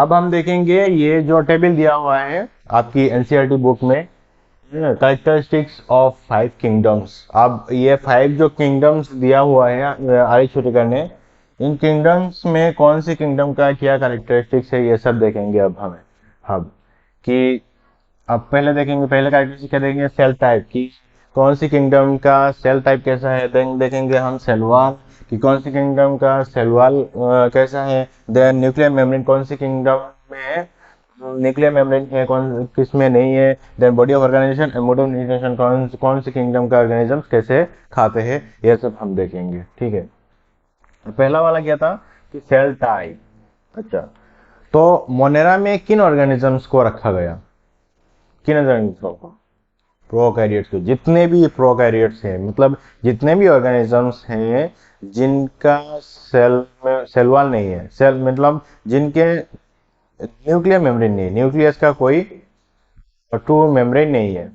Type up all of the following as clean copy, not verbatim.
अब हम देखेंगे ये जो टेबल दिया हुआ है आपकी एनसीईआरटी बुक में, कैरेक्टरिस्टिक्स ऑफ 5 किंगडम्स। अब ये 5 जो किंगडम्स दिया हुआ है आर्य छुटेकर ने, इन किंगडम्स में कौन सी किंगडम का क्या कैरेक्टरिस्टिक्स है ये सब देखेंगे अब हमें। अब कि अब पहले देखेंगे, पहले कैरेक्टरिस्टिक क्या देखेंगे, सेल टाइप की कौन सी किंगडम का सेल टाइप कैसा है। देन देखेंगे हम सेल वॉल कि कौन सी किंगडम का सेल वॉल कैसा है। देन न्यूक्लियर मेम्ब्रेन कौन सी किंगडम में न्यूक्लियर मेम्ब्रेन है, कौन किस में नहीं है। Then body of organization and mode of nutrition कौन सी किंगडम का ऑर्गेनिजम्स कैसे खाते हैं, ये सब हम देखेंगे। ठीक है, पहला वाला क्या था कि सेल टाइप। अच्छा, तो मोनेरा में किन ऑर्गेनिजम्स को रखा गया, किन ऑर्गेनिजम्स को, प्रोकैरियोट्स को। जितने भी प्रोकैरियोट्स हैं, मतलब जितने भी ऑर्गेनिजम्स हैं जिनका सेल वॉल नहीं है, सेल मतलब जिनके न्यूक्लियर मेम्ब्रेन नहीं है, न्यूक्लियस का कोई ट्रू मेम्ब्रेन नहीं है,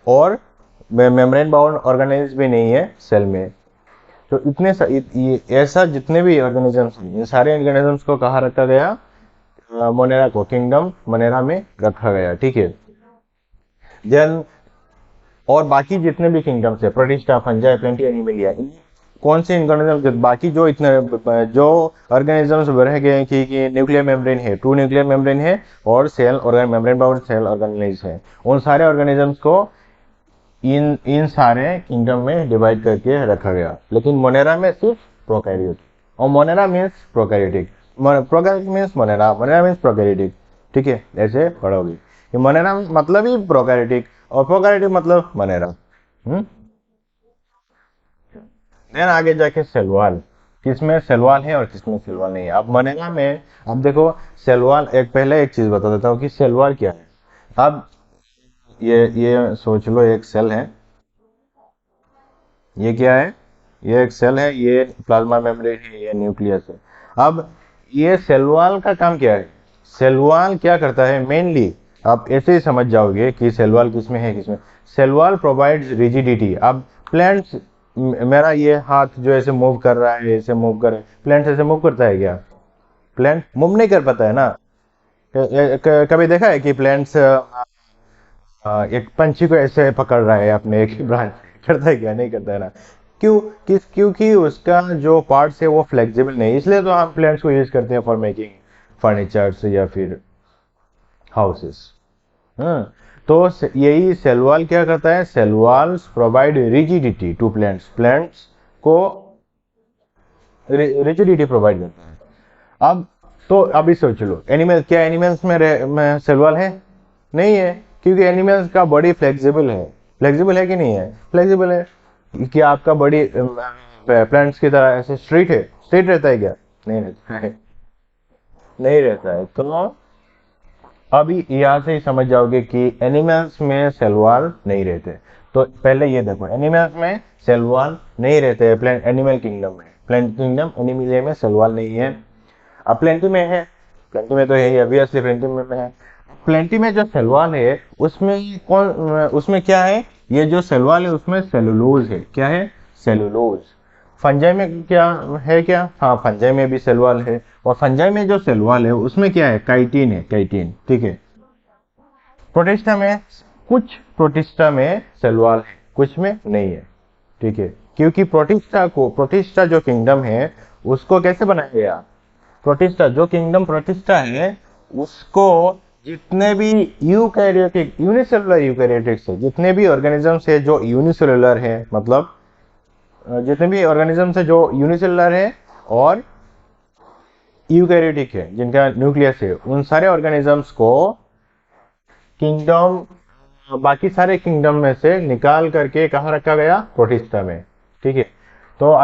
और मेम्ब्रेन बाउंड ऑर्गेनिज्म भी नहीं है सेल में। तो इतने ऐसा जितने भी ऑर्गेनिजम्स हैं, इन सारे ऑर्गेनिजम्स को कहाँ रखा गया, मोनेरा को, किंगडम मोनेरा में रखा गया। ठीक है, देन और बाकी जितने भी किंगडम्स है, प्रोटिस्टा, फंजाई, प्लेंटी, एनिमलिया, कौन से ऑर्गेनिज्म, बाकी जो इतने जो ऑर्गेनिजम्स रह गए कि न्यूक्लियर मेम्ब्रेन है, ट्रू न्यूक्लियर मेम्ब्रेन है और cell organ membrane bound cell organism है, उन सारे ऑर्गेनिजम्स को इन इन सारे किंगडम में डिवाइड करके रखा गया। लेकिन मोनेरा में सिर्फ प्रोकैरियोट, और Monera means prokaryotic, prokaryotic means Monera, Monera means prokaryotic. ठीक है, ऐसे पढ़ोगे कि मोनेरा मतलब ही प्रोकैरियोटिक और प्रोकैरियोटिक मतलब मोनेरा। देन आगे जाके सेलवाल, किसमें सेलवाल है और किसमें सेलवाल नहीं है। अब मोनेरा में अब देखो सेलवाल, एक पहले एक चीज बता देता हूँ कि सेलवाल क्या है। अब ये सोच लो, एक सेल है, ये क्या है, ये एक सेल है, ये प्लाज्मा मेम्ब्रेन है, ये न्यूक्लियस है। अब ये सेल वॉल का काम क्या है, सेल वॉल क्या करता है मेनली, आप ऐसे ही समझ जाओगे कि सेल वॉल किसमें है किसमें। Cell wall provides rigidity. अब प्लांट्स, मेरा ये हाथ जो ऐसे मूव कर रहा है, ऐसे मूव कर रहा है, प्लांट्स ऐसे मूव करता है क्या, प्लांट मूव नहीं कर पाता है ना। कभी देखा है कि प्लांट्स एक पंछी को ऐसे पकड़ रहा है अपने एक ब्रांच, करता है क्या, नहीं करता है ना। क्योंकि उसका जो पार्ट्स है वो फ्लेक्सिबल नहीं, इसलिए तो हम प्लांट्स को यूज करते हैं फॉर मेकिंग फर्नीचर्स या फिर हाउसेस। हाँ, तो यही सेल वॉल क्या करता है, cell walls provide rigidity to plants, plants को रिजिडिटी प्रोवाइड करता है। अब तो अभी सोच लो, एनिमल, क्या एनिमल्स में सेल वॉल है, नहीं है, क्योंकि एनिमल्स का बॉडी फ्लेक्सिबल है। फ्लेक्सिबल है कि नहीं है, फ्लेक्सिबल है। क्या आपका बॉडी प्लांट्स की तरह ऐसे स्ट्रेट है, स्ट्रेट रहता है क्या, नहीं रहता है, नहीं रहता है। तो अभी यहाँ से ही समझ जाओगे कि एनिमल्स में सेल वॉल नहीं रहते। तो पहले ये देखो, एनिमल्स में सेल वॉल नहीं रहते, प्लांट एनिमल किंगडम में, प्लांट किंगडम एनिमल में सेल वॉल नहीं है। अब प्लेंटी में है, प्लेंटी में तो है ही, ऑब्वियसली प्लेंटी में है। प्लेंटी में जो सेल वॉल है उसमें कौन, उसमें क्या है, ये जो सेल वॉल है उसमें सेलुलोज है, क्या है, सेलुलोज। फंजाई में क्या है, क्या, हाँ फंजाई में भी सेल वॉल है, और फंजाई में जो सेल वॉल है उसमें क्या है, काइटिन है, काइटिन। ठीक है, प्रोटिस्टा में, कुछ प्रोटिस्टा में सेल वॉल है, कुछ में नहीं है। ठीक है, क्योंकि प्रोटिस्टा जो किंगडम है उसको कैसे बनाया गया, प्रोटिस्टा जो किंगडम प्रोटिस्टा है उसको जितने भी यूकैरियोटिक, यूनिसेलुलर यूकैरियोटिक्स है, जितने भी ऑर्गेनिजम्स है जो यूनिसेलुलर है, मतलब जितने भी ऑर्गेनिजम्स है जो यूनिसेलुलर है और यूकैरियोटिक है, जिनका न्यूक्लियस है, उन सारे ऑर्गेनिजम्स को किंगडम, बाकी सारे किंगडम में से निकाल करके कहाँ रखा गया, प्रोटिस्टा में। ठीक है, तो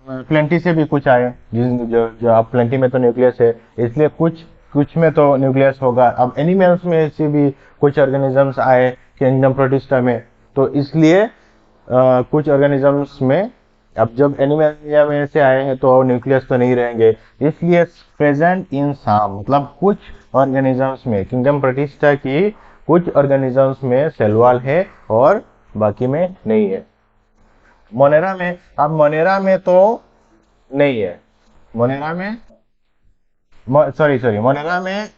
प्लेंटी से भी कुछ आए, जो अब प्लेंटी में तो न्यूक्लियस है, इसलिए कुछ कुछ में तो न्यूक्लियस होगा। अब एनिमल्स में से भी कुछ ऑर्गेनिजम्स आए किंगडम प्रोटिस्टा में, तो इसलिए कुछ ऑर्गेनिजम्स में, अब जब एनिमलिया में से आए हैं तो न्यूक्लियस तो नहीं रहेंगे, इसलिए प्रेजेंट इन सम, मतलब कुछ ऑर्गेनिजम्स में, किंगडम प्रोटिस्टा की कुछ ऑर्गेनिजम्स में सेल वॉल है और बाकी में नहीं है। मोनेरा में, अब मोनेरा में तो नहीं है, मोनेरा में सॉरी सॉरी, मोनेरा में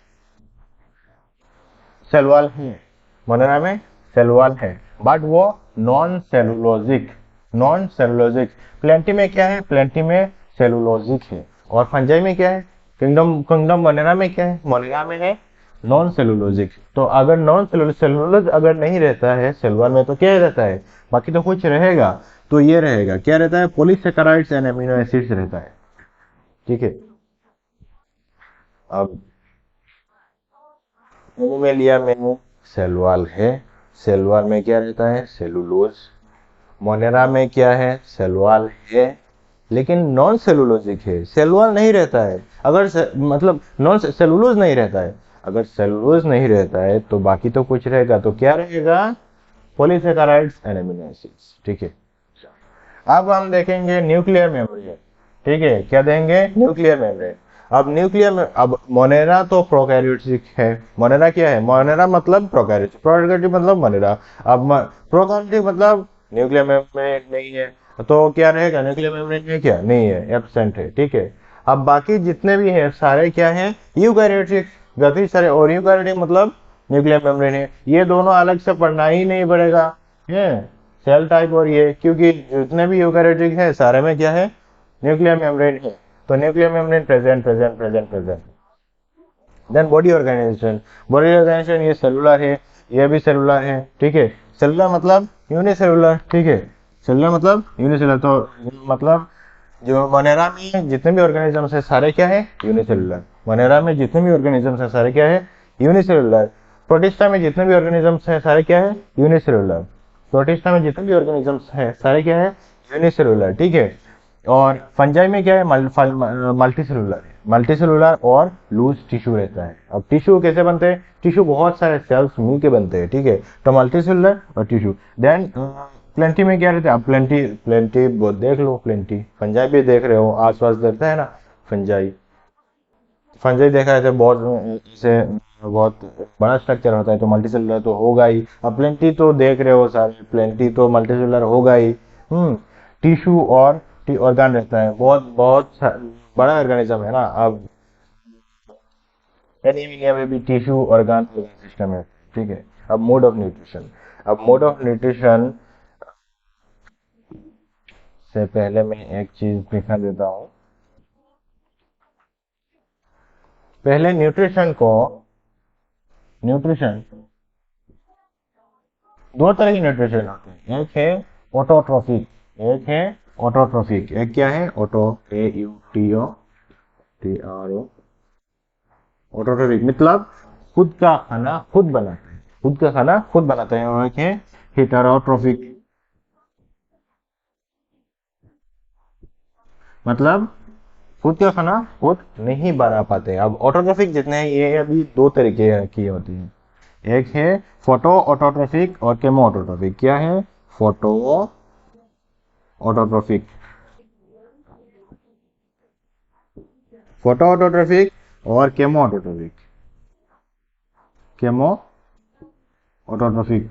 सेलवाल है, मोनेरा में सेलवाल है, बट वो non cellulosic, non cellulosic. Plenty में क्या है, प्लेंटी में सेलुलोजिक है। और फंजाई में क्या है, किंगडम किंगडम मोनेरा में क्या है, मोनेरा में है नॉन सेलुलोजिक। तो अगर नॉन सेलुलोज अगर नहीं रहता है सेलुलर में तो क्या रहता है, बाकी तो कुछ रहेगा। तो ये रहेगा, क्या रहता है, पॉलीसेकेराइड्स एंड अमीनो एसिड्स रहता है। ठीक है। अब में लिया मैंने सेलवाल है, सेलवाल में क्या रहता है, सेलुलोज। मोनेरा में क्या है, सेलवाल है लेकिन नॉन सेलुलोजिक है, सेलुलोज नहीं रहता है। अगर मतलब नॉन सेलुलोज नहीं रहता है, अगर सेलुलोज नहीं रहता है तो बाकी तो कुछ रहेगा। तो क्या रहेगा, पॉलीसेकेराइड्स एंड अमीनो एसिड्स। ठीक है। अब हम देखेंगे न्यूक्लियर मेमोरी। ठीक है, क्या देंगे, न्यूक्लियर मेमोरी। अब न्यूक्लियर में, अब मोनेरा तो प्रोकैरियोटिक है। मोनेरा क्या है, मोनेरा मतलब प्रोकैरियोटिक, प्रोकैरियोटिक मतलब मोनेरा। अब प्रोकैरियोटिक मतलब न्यूक्लियर मेमोरी नहीं है, तो क्या रहेगा, न्यूक्लियर मेमोरी है क्या, नहीं है, एब्सेंट है। ठीक है। अब बाकी जितने भी हैं सारे क्या है, यूकैरियोटिक, गति सारे। और यूकैरियोटिक मतलब न्यूक्लियर मेमोरी है। ये दोनों अलग से पढ़ना ही नहीं पड़ेगा है, सेल टाइप और ये, क्योंकि जितने भी यूकैरियोटिक है सारे में क्या है, न्यूक्लियर मेम्ब्रेन है। तो nuclear membrane present present present present. Then body organization, body organization ये सेलुलर है, ये भी सेलुलर है। ठीक है। सेलुलर मतलब यूनिसेलुलर। ठीक है, सेलुलर मतलब यूनिसेलुलर। तो मतलब जो मोनेरा में जितने भी ऑर्गेनिजम्स है सारे क्या है, यूनिसेलुलर। मोनेरा में जितने भी ऑर्गेनिजम्स है सारे क्या है, यूनिसेलुलर। प्रोटिस्टा में जितने भी ऑर्गेनिजम्स है सारे क्या है, यूनिसेलुलर। प्रोटिस्टा में जितने भी ऑर्गेनिजम्स है सारे क्या है, यूनिसेलुलर। ठीक है। और फंजाई में क्या है, मल्टी सेलुलर है, मल्टी सेलुलर और लूज टिश्यू रहता है। अब टिश्यू कैसे बनते हैं, टिश्यू बहुत सारे सेल्स मिलके बनते हैं। ठीक है। तो मल्टी सेलुलर और टिश्यू। देन प्लेंटी में क्या रहता है, अब प्लेंटी प्लेंटी देख लो, प्लेंटी फंजाई भी देख रहे हो, आसपास देखता है ना फंजाई। फंजाई देखा है तो बहुत से बहुत बड़ा स्ट्रक्चर होता है, तो मल्टी सेलुलर तो होगा ही। अब प्लेंटी तो देख रहे हो सारे, प्लेंटी तो मल्टी सेलुलर होगा ही। टिश्यू और ऑर्गन रहता है, बहुत बहुत बड़ा ऑर्गेनिज्म है ना। अब एनीमिया में भी टिश्यू ऑर्गन सिस्टम है। ठीक है। अब मोड ऑफ न्यूट्रिशन, अब मोड ऑफ न्यूट्रिशन से पहले मैं एक चीज दिखा देता हूँ। पहले न्यूट्रिशन को, न्यूट्रिशन दो तरह की न्यूट्रिशन होते हैं, एक है ऑटोट्रोफिक, एक है ऑटोट्रोफिक। एक क्या है, auto, A U T O T R O, autotrophic मतलब खुद का खाना खुद बनाते हैं, खुद का खाना खुद बनाते हैं। और एक है हेटेरोट्रोफिक, मतलब खुद का खाना खुद नहीं बना पाते। अब ऑटोट्रोफिक जितने हैं ये अभी दो तरीके की होती हैं, एक है फोटो ऑटोट्रोफिक और केमो ऑटोट्रोफिक। क्या है, फोटो ऑटोट्रोफिक, फोटो ऑटोट्रोफिक और केमो ऑटोट्रोफिक, केमो ऑटोट्रोफिक।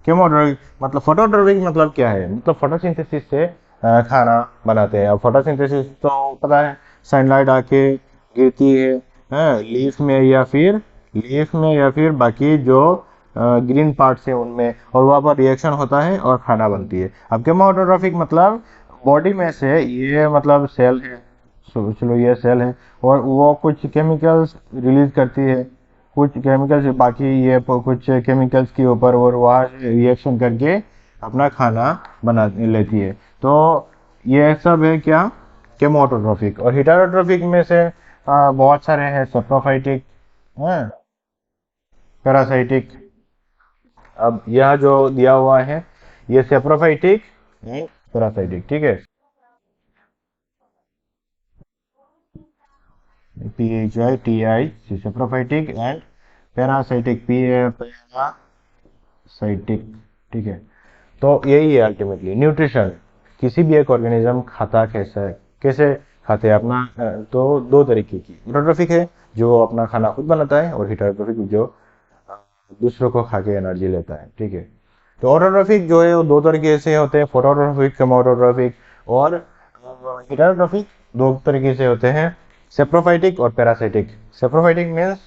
केमोट्रोफिक मतलब, फोटोट्रोफिक मतलब क्या है, मतलब फोटोसिंथेसिस से खाना बनाते हैं। अब फोटोसिंथेसिस तो पता है, सनलाइट आके गिरती है लीफ में, या फिर लीफ में या फिर बाकी जो ग्रीन पार्ट्स है उनमें, और वहाँ पर रिएक्शन होता है और खाना बनती है। अब केमोटोट्रॉफिक मतलब बॉडी में से ये मतलब सेल है, चलो ये सेल है, और वो कुछ केमिकल्स रिलीज करती है, कुछ केमिकल्स, बाकी ये कुछ केमिकल्स के ऊपर, और वहाँ रिएक्शन करके अपना खाना बना लेती है। तो ये सब है क्या, केमोटोट्रॉफिक। और हिटेरोट्रॉफिक में से बहुत सारे हैं, सेप्रोफाइटिक, पैरासाइटिक। अब यह जो दिया हुआ है ये सेप्रोफाइटिक एंड पैरासाइटिक। ठीक है, PHITIC saprophytic and parasitic, parasitic. ठीक है। तो यही है अल्टीमेटली न्यूट्रिशन, किसी भी एक ऑर्गेनिज्म खाता कैसा है, कैसे खाते हैं अपना। तो दो तरीके की, ऑटोट्रोफिक है जो अपना खाना खुद बनाता है, और हिटेरोट्रोफिक जो अ, दूसरों को खा के एनर्जी लेता है। ठीक है। तो ऑटोट्रोफिक जो है वो दो तरीके से होते हैं, फोटोट्रोफिक, केमोटोट्रोफिक और हिटेरोट्रोफिक। दो तरीके से होते हैं, सेप्रोफाइटिक और पैरासाइटिक। सेप्रोफाइटिक मीन्स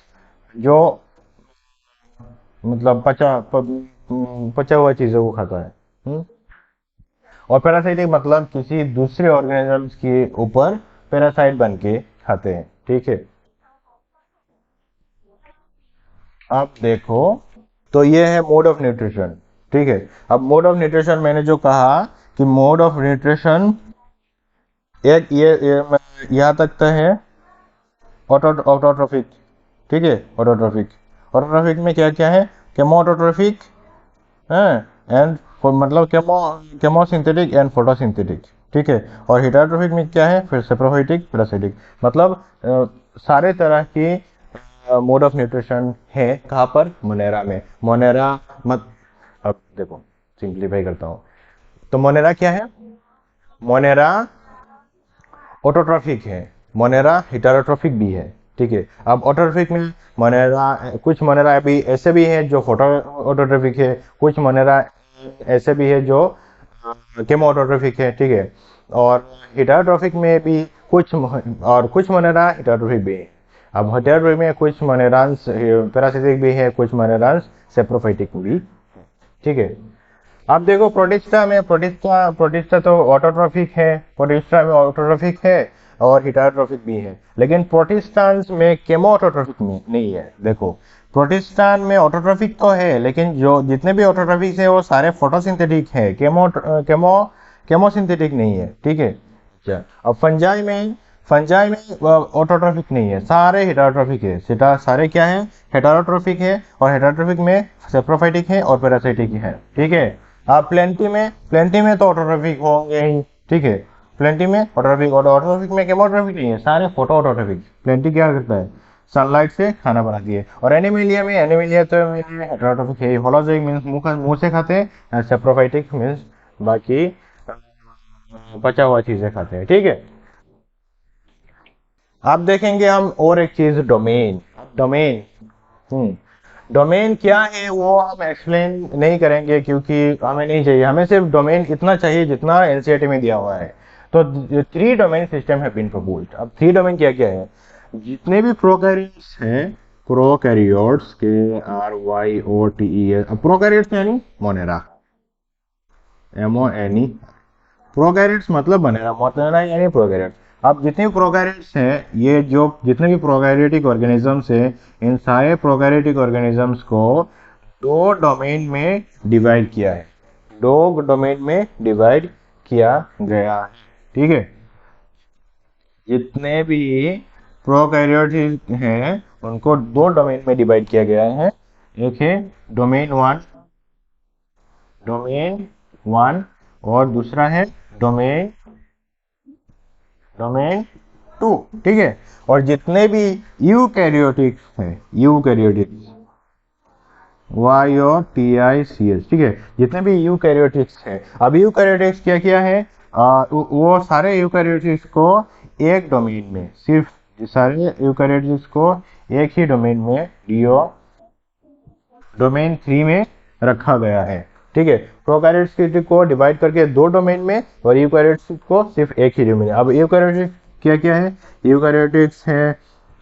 जो मतलब पचा हुआ चीजों को खाता है। और पैरासाइटिक मतलब किसी दूसरे ऑर्गेनिजम्स के ऊपर पैरासाइट बन के खाते हैं। ठीक है, अब देखो, तो ये है मोड ऑफ न्यूट्रिशन। ठीक है, अब मोड ऑफ न्यूट्रिशन मैंने जो कहा कि मोड ऑफ न्यूट्रिशन एक ये यहाँ तक तो है ऑटोट्रोफिक। ठीक है, ऑटोट्रोफिक। ऑटोट्रोफिक में क्या क्या है? केमोऑटोट्रोफिक है, एंड मतलब केमोसिंथेटिक एंड फोटोसिंथेटिक। ठीक है, और हेटेरोट्रोफिक में क्या है? फिर सेप्रोफाइटिक, पैरासाइटिक। मतलब सारे तरह की मोड ऑफ न्यूट्रिशन है। कहाँ पर? मोनेरा में। मोनेरा मत अब देखो, सिंप्लीफाई करता हूँ। तो मोनेरा क्या है? मोनेरा ऑटोट्रॉफिक है, मोनेरा हेटेरोट्रॉफिक भी है। ठीक है, अब ऑटोट्रॉफिक में मोनेरा, कुछ मोनेरा भी ऐसे भी है जो फोटो ऑटोट्रॉफिक है, कुछ मोनेरा ऐसे भी है जो केमो ऑटोट्रॉफिक है। ठीक है, और हेटेरोट्रॉफिक में भी कुछ मोनेरा हेटेरोट्रॉफिक भी है। अब हेटेरोट्रॉफिक में कुछ मोनेरांस पैरासिटिक भी है, कुछ मोनेरांस सेप्रोफाइटिक भी। ठीक है, अब देखो प्रोटिस्टा में, प्रोटिस्टा तो ऑटोट्रॉफिक है, प्रोटिस्टा में ऑटोट्रॉफिक है और हेटेरोट्रॉफिक भी है, लेकिन प्रोटिस्टान्स में केमो ऑटोट्रॉफिक नहीं है। देखो, प्रोटिस्टान में ऑटोट्रॉफिक तो है, लेकिन जो जितने भी ऑटोट्रॉफिक है वो सारे फोटोसिंथेटिक है, केमोसिंथेटिक नहीं है। ठीक है, अच्छा, अब फंजाई में ऑटोट्रॉफिक नहीं है, सारे हेटेरोट्रॉफिक है। सारे क्या है? हेटेरोट्रॉफिक है, और हेटेरोट्रॉफिक में सेप्रोफाइटिक है और पैरासाइटिक है। ठीक है, अब प्लेंटी में तो ऑटोट्रॉफिक होंगे ही। ठीक है, प्लेंटी में ऑटोट्रॉफिक, और ऑटोट्रॉफिक में केमोट्रॉफिक नहीं है, सारे फोटो ऑटोट्रॉफिक। प्लेंटी क्या करता है? सनलाइट से खाना बनाती है। और एनिमिलिया तो हेटेरोट्रॉफिक है। होलोजोइक मीन्स मुंह से खाते हैं, सेप्रोफाइटिक मीन्स बाकी बचा हुआ चीजें खाते हैं। ठीक है, अब देखेंगे हम और एक चीज, डोमेन। डोमेन डोमेन क्या है वो हम एक्सप्लेन नहीं करेंगे, क्योंकि हमें नहीं चाहिए। हमें सिर्फ डोमेन इतना चाहिए जितना एनसीईआरटी में दिया हुआ है। तो 3 डोमेन सिस्टम है बीन प्रपोज्ड। अब 3 डोमेन क्या क्या है? जितने भी प्रोकैरियोट्स हैं, प्रोकैरियोट्स KRYOTES, अब प्रोकैरियोट्स यानी मोनेरा, MONE। प्रोकैरियोट्स मतलब बनेगा, मोनेरा यानी प्रोकैरियोट। अब जितने भी प्रोकैरियोट्स हैं, ये जो जितने भी प्रोकैरियोटिक ऑर्गेनिजम्स हैं, इन सारे प्रोकैरियोटिक ऑर्गेनिजम्स को 2 डोमेन में डिवाइड किया है। 2 डोमेन में डिवाइड किया गया है। ठीक है, जितने भी प्रोकैरियोटिक हैं उनको 2 डोमेन में डिवाइड किया गया है। एक है डोमेन 1 और दूसरा है डोमेन डोमेन 2। ठीक है, और जितने भी यूकैरियोटिक्स हैं, यूकैरियोटिक्स YOTICS। ठीक है, जितने भी यूकैरियोटिक्स हैं, अब यूकैरियोटिक्स क्या क्या है? वो सारे यूकैरियोटिक्स को एक डोमेन में, सिर्फ सारे यूकैरियोटिक्स को एक ही डोमेन में, डोमेन 3 में रखा गया है। ठीक है, प्रोकैरियोट्स को डिवाइड करके 2 डोमेन में, और यूकैरियोट्स को सिर्फ एक ही डोमेन में। अब यूकैरियोटिक्स क्या क्या है? यूकैरियोटिक्स है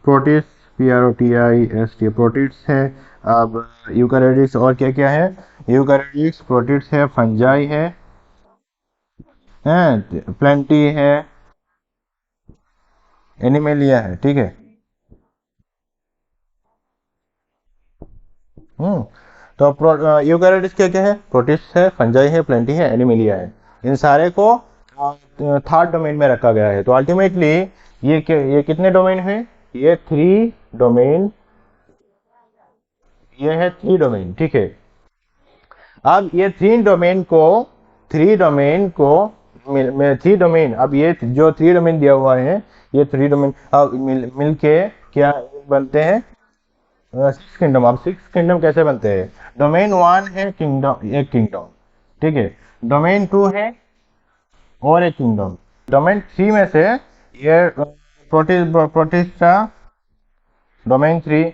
प्रोटिस्ट, PROTIST, प्रोटिस्ट है। अब यूकैरियोटिक्स और क्या क्या है? यूकैरियोटिक्स, प्रोटिस्ट है, फंजाई है, प्लेंटी है, एनिमेलिया है। ठीक है, तो यूकैरियोटिक्स क्या क्या है? प्रोटिस्ट है, फंजाई है, प्लेंटी है, एनिमेलिया है। इन सारे को थर्ड डोमेन में रखा गया है। तो अल्टीमेटली ये कितने डोमेन है? ये 3 डोमेन, ये है 3 डोमेन। ठीक है, अब ये 3 डोमेन, अब ये जो 3 डोमेन दिया हुआ है, ये 3 डोमेन अब मिलके क्या बनते हैं? 6 किंगडम। अब 6 किंगडम कैसे बनते हैं? डोमेन 1 है किंगडम, एक किंगडम। ठीक है, डोमेन 2 है और एक किंगडम। डोमेन 3 में से ये protista domain 3,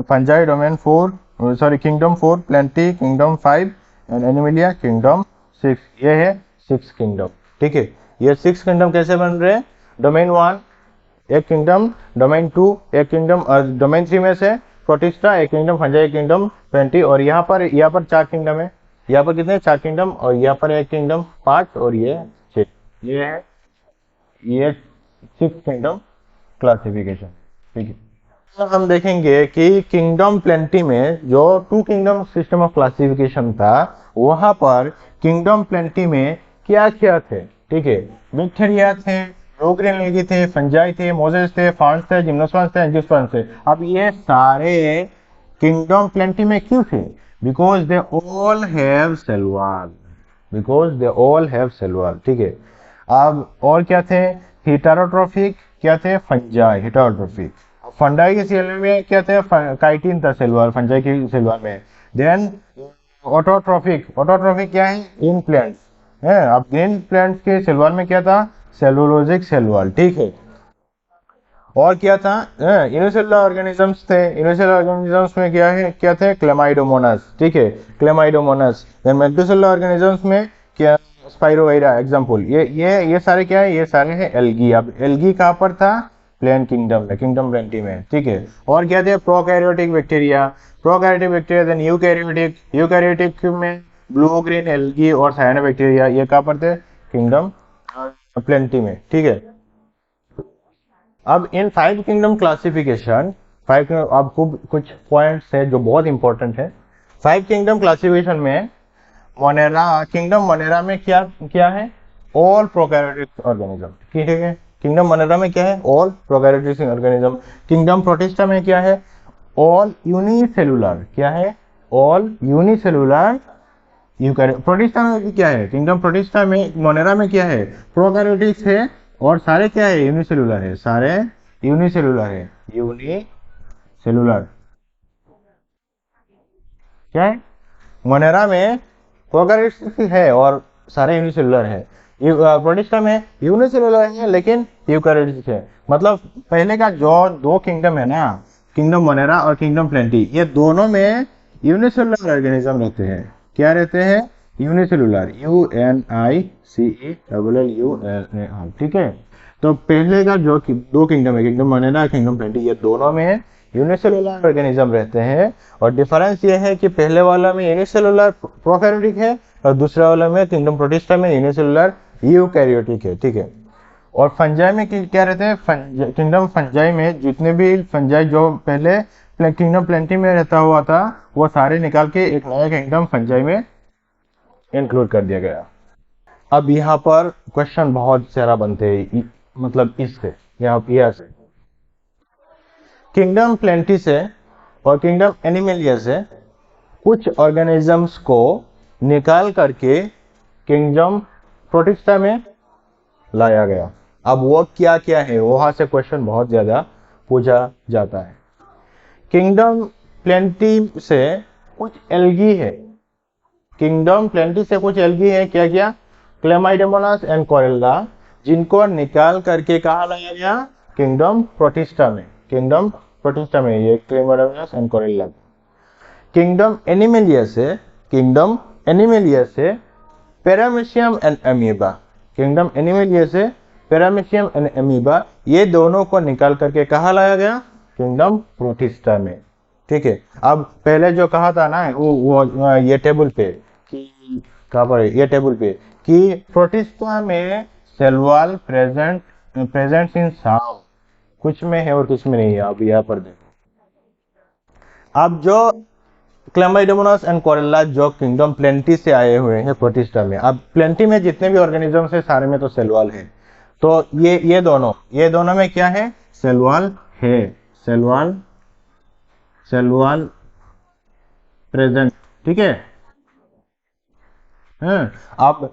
fungi domain 4, sorry kingdom 4, plenty kingdom 5 and Animalia kingdom 6। ये है 6 किंगडम। ठीक है, ये 6 किंगडम कैसे बन रहे हैं? डोमेन 1 एक किंगडम, डोमेन 2 एक किंगडम, डोमेन 3 में से प्रोटिस्टा एक किंगडम, फंजाई एक किंगडम, 20, और यहाँ पर 4 किंगडम है। यहाँ पर कितने? 4 किंगडम, और यहाँ पर एक किंगडम 5, और ये 6। ये है ये 6 किंगडम क्लासिफिकेशन। ठीक है, तो हम देखेंगे कि किंगडम प्लेंटी में जो 2 किंगडम सिस्टम ऑफ क्लासिफिकेशन था, वहां पर किंगडम प्लेंटी में क्या क्या थे। ठीक है, बैक्टीरिया थे, रोग्रेन एल्गी थे, फंजाई थे, मोजेस थे, फार्न्स थे, जिम्नोस्पर्म्स थे, एंजियोस्पर्म्स थे। अब ये सारे किंगडम प्लेंटी में क्यों थे? Because they all have cell wall, because they all have cell wall. ठीक है, अब और क्या थे? हेटेरोट्रोफिक क्या थे? Fungi heterotrophic. फंडाई के सेल में क्या थे? काइटिन था सेल वॉल फंजाई की सेल वॉल में। देन ऑटोट्रोफिक, ऑटोट्रोफिक क्या है? इन प्लांट्स है। अब ग्रीन प्लांट्स के सेल वॉल में क्या था? Cellulosic cell wall. ठीक है, और क्या था? यूनिसेलुलर ऑर्गेनिजम्स थे। यूनिसेलुलर ऑर्गेनिजम्स में क्या है? क्या थे? क्लेमाइडोमोनास। ठीक है, क्लेमाइडोमोनास। देन मल्टीसेलुलर ऑर्गेनिजम्स में क्या? स्पाइरोवाइरा एग्जांपल। ये सारे क्या है? ये सारे हैं एल्गी। अब एल्गी कहाँ पर था? प्लांट किंगडम में, किंगडम प्लेंटी में। ठीक है, और क्या थे? Prokaryotic bacteria, prokaryotic bacteria. Then eukaryotic, eukaryotic में ब्लू ग्रीन एल्गी और साइनोबैक्टीरिया। ये कहाँ पर थे? किंगडम प्लेंटी में। ठीक है, अब इन 5 किंगडम क्लासिफिकेशन, अब खूब कुछ पॉइंट्स है जो बहुत इंपॉर्टेंट है। 5 किंगडम क्लासिफिकेशन में मोनेरा, किंगडम मोनेरा में क्या क्या है? All prokaryotic organism. ठीक है, किंगडम मोनेरा में क्या है? All prokaryotic organism. Kingdom protista में क्या है? All unicellular. क्या है? All unicellular eukaryote. प्रोटिस्टा में भी क्या है? किंगडम प्रोटिस्टा में, मोनेरा में क्या है? प्रोकैरियोटिक्स है, और सारे क्या है? यूनिसेलुलर है, सारे यूनिसेलुलर है। यूनिसेलुलर क्या है? मोनेरा में प्रोकैरियोटिक्स है और सारे यूनिसेलुलर है। प्रोटिस्टा में यूनिसेलुलर है लेकिन यूकैरियोटिक्स है। मतलब पहले का जो 2 किंगडम है ना, किंगडम मोनेरा और किंगडम प्लेंटी, ये दोनों में यूनिसेलुलर ऑर्गेनिज्म रहते हैं। क्या रहते हैं? Unicellular, UNICELLULAR। ठीक है, तो पहले का जो 2 किंगडम है, किंगडम मोनेरा, किंगडम प्लेंटी, ये दोनों में यूनिसेलुलर ऑर्गेनिज्म रहते हैं। और डिफरेंस ये है कि पहले वाला में यूनिसेलुलर प्रोकैरियोटिक है, और दूसरे वाला में किंगडम प्रोटिस्टा में यूनिसेलुलर यूकैरियोटिक है। ठीक है, और फंजाई में क्या रहते हैं? किंगडम फंजाई में जितने भी फंजाई जो पहले किंगडम प्लेंटी में रहता हुआ था, वो सारे निकाल के एक नया किंगडम फंजाई में इंक्लूड कर दिया गया। अब यहाँ पर क्वेश्चन बहुत सारा बनते हैं, मतलब इससे यहाँ से किंगडम प्लेंटी से और किंगडम एनिमलिया से कुछ ऑर्गेनिजम्स को निकाल करके किंगडम प्रोटिस्टा में लाया गया। अब वो क्या क्या है, वहां से क्वेश्चन बहुत ज्यादा पूछा जाता है। किंगडम प्लेंटी से कुछ एल्गी है, किंगडम प्लेंटी से कुछ एल्गी है। क्या क्या? क्लेमाइडोमोनास एंड कोरेला, जिनको निकाल करके कहा लाया गया? किंगडम प्रोटिस्टा में, किंगडम प्रोटिस्टा में ये क्लेमाइडोमोनास एंड कोरेला। किंगडम एनिमलिया से paramecium and amoeba, kingdom Animalia से पैरामीशियम एंड अमीबा, ये दोनों को निकाल करके कहा लाया गया? किंगडम प्रोटिस्टा में। ठीक है, अब पहले जो कहा था ना, वो ये टेबल पे कि कहाँ पर है? ये टेबल पे कि प्रोटिस्टा में सेल वॉल प्रेजेंट इन सम, कुछ में है और कुछ में नहीं है। अब यहाँ पर देखो, अब जो क्लेमाइडोमोनास एंड कोरेला जो किंगडम प्लेंटी से आए हुए हैं प्रोटिस्टा में, अब प्लेंटी में जितने भी ऑर्गेनिजम्स है सारे में तो सेल वॉल है, तो ये दोनों में क्या है? सेल वॉल है, सेल वॉल प्रेजेंट। ठीक है, अब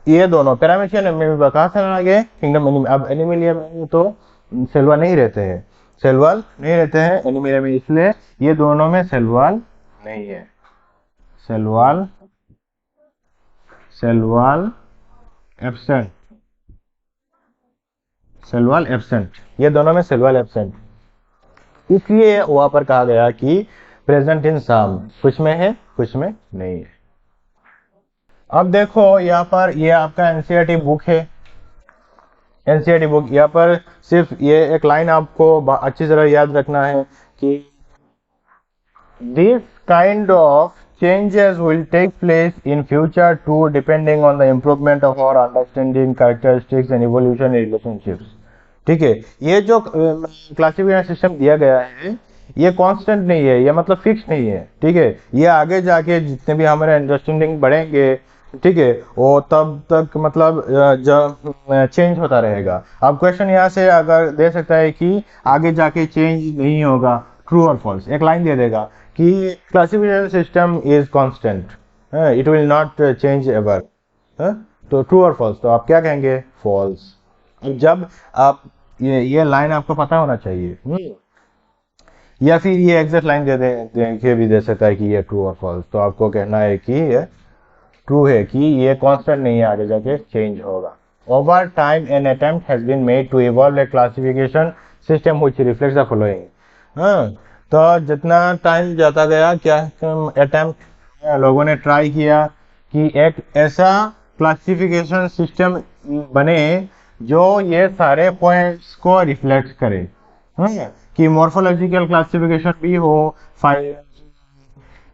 ये दोनों पैरामीशियम एमीबा कहाँ से आ गए? Kingdom Animalia. अब एनिमलिया में तो सेल वॉल नहीं रहते हैं, सेल वॉल नहीं रहते हैं एनिमलिया में, इसलिए ये दोनों में सेल वॉल नहीं है। Cell wall absent, cell wall absent, ये दोनों में सेल वॉल एब्सेंट, इसलिए वहां पर कहा गया कि प्रेजेंट इन सम, कुछ में है कुछ में नहीं है। अब देखो यहाँ पर ये आपका एनसीईआरटी बुक है, एनसीईआरटी बुक, यहाँ पर सिर्फ ये एक लाइन आपको अच्छी तरह याद रखना है कि this kind of changes will take place in future too, depending on the improvement of our understanding, characteristics and evolution in relationships. ठीक है, ये जो क्लासिफिकेशन सिस्टम दिया गया है ये कांस्टेंट नहीं है, ये मतलब फिक्स नहीं है। ठीक है, ये आगे जाके जितने भी हमारे अंडरस्टैंडिंग बढ़ेंगे, ठीक है, वो तब तक मतलब जब चेंज होता रहेगा। अब क्वेश्चन यहाँ से अगर दे सकता है कि आगे जाके चेंज नहीं होगा, ट्रू और फॉल्स, एक लाइन दे देगा कि classification system is constant, it will not change ever, तो ट्रू और फॉल्स, तो आप क्या कहेंगे? फॉल्स। जब आप ये लाइन आपको पता होना चाहिए, या फिर ये एग्जैक्ट लाइन दे भी दे सकता है कि ये ट्रू और फॉल्स, तो आपको कहना है कि ये ट्रू है कि ये कांस्टेंट नहीं है, आगे जाके चेंज होगा। Over time an attempt has been made to evolve a classification system which reflects the following. तो जितना टाइम जाता गया, क्या अटेम्प्ट लोगों ने ट्राई किया कि एक ऐसा क्लासिफिकेशन सिस्टम बने जो ये सारे पॉइंट्स को रिफ्लेक्ट करे, कि मॉर्फोलॉजिकल क्लासिफिकेशन भी हो,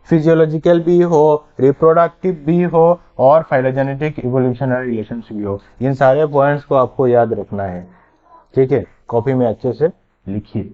फिजियोलॉजिकल भी हो, रिप्रोडक्टिव भी हो और फाइलोजेनेटिक इवोल्यूशनरी रिलेशंस भी हो। इन सारे पॉइंट्स को आपको याद रखना है। ठीक है, कॉपी में अच्छे से लिखिए।